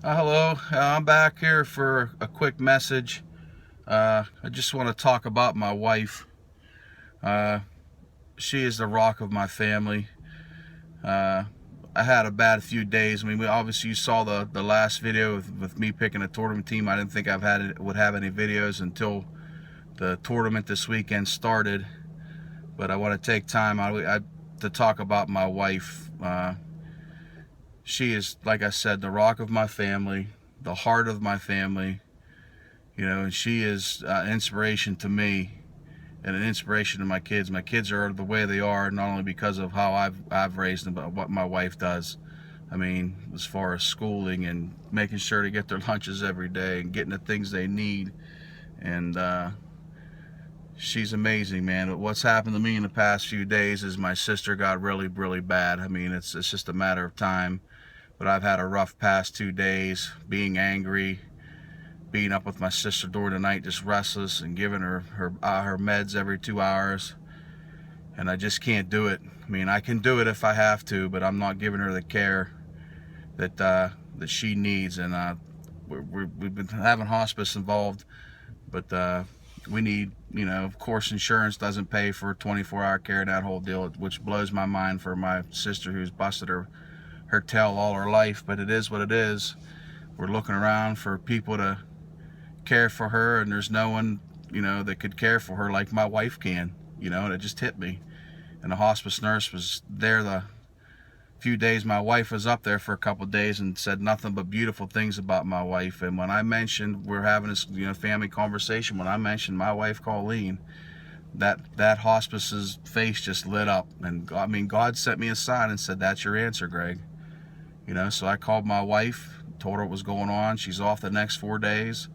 Hello, I'm back here for a quick message. I just want to talk about my wife. Uh, she is the rock of my family. Uh, I had a bad few days. I mean, obviously you saw the last video with me picking a tournament team. I didn't think would have any videos until the tournament this weekend started. But I want to take time to talk about my wife. She is, like I said, the rock of my family, the heart of my family. And she is an inspiration to me and an inspiration to my kids. My kids are the way they are not only because of how I've raised them, but what my wife does. I mean, as far as schooling and making sure to get their lunches every day and getting the things they need. And she's amazing, man. But what's happened to me in the past few days is my sister got really, really bad. I mean, it's just a matter of time. But I've had a rough past 2 days, being angry, being up with my sister during the night, just restless, and giving her meds every 2 hours, and I just can't do it. I mean, I can do it if I have to, but I'm not giving her the care that she needs. And we've been having hospice involved, but we need, of course, insurance doesn't pay for 24-hour care and that whole deal, which blows my mind for my sister who's busted her tail all her life. But it is what it is. We're looking around for people to care for her, and there's no one that could care for her like my wife can. And it just hit me. And the hospice nurse was there the few days my wife was up there for a couple of days and said nothing but beautiful things about my wife. And when I mentioned, we're having this family conversation, when I mentioned my wife Colleen, that hospice's face just lit up. And I mean, God sent me a sign and said, that's your answer, Greg. So I called my wife, told her what was going on. She's off the next 4 days.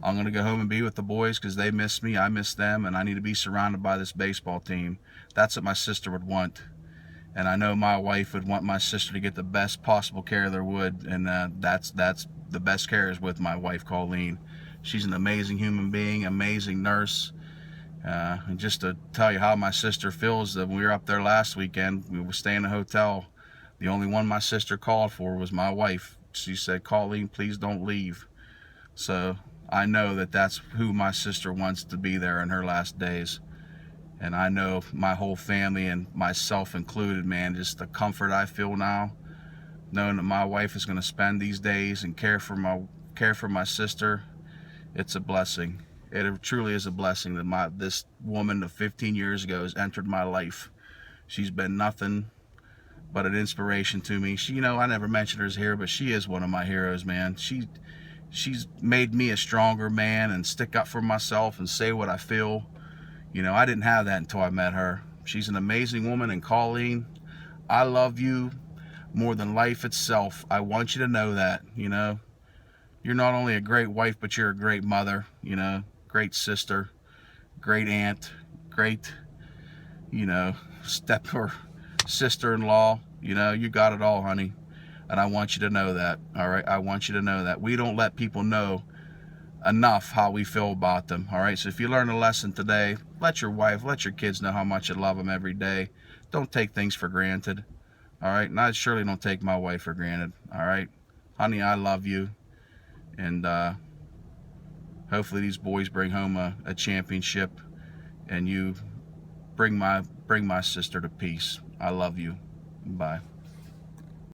I'm going to go home and be with the boys because they miss me, I miss them, and I need to be surrounded by this baseball team. That's what my sister would want. And I know my wife would want my sister to get the best possible care there would, and that's the best care is with my wife, Colleen. She's an amazing human being, amazing nurse. And just to tell you how my sister feels, that when we were up there last weekend, we were staying in a hotel. The only one my sister called for was my wife. She said, Colleen, please don't leave. So I know that that's who my sister wants to be there in her last days. And I know my whole family, and myself included, man, just the comfort I feel now, knowing that my wife is going to spend these days and care for my sister. It's a blessing. It truly is a blessing that this woman of 15 years ago has entered my life. She's been nothing but an inspiration to me. She, I never mentioned her here, but she is one of my heroes, man. She's made me a stronger man and stick up for myself and say what I feel. I didn't have that until I met her. She's an amazing woman. And Colleen, I love you more than life itself. I want you to know that. You're not only a great wife, but you're a great mother, great sister, great aunt, great, step or sister-in-law. You got it all, honey. And I want you to know that, all right? I want you to know that. We don't let people know enough how we feel about them, all right? So if you learn a lesson today, let your wife, let your kids know how much you love them every day. Don't take things for granted, all right? And I surely don't take my wife for granted, all right? Honey, I love you. And hopefully these boys bring home a championship, and you bring my sister to peace. I love you. Bye.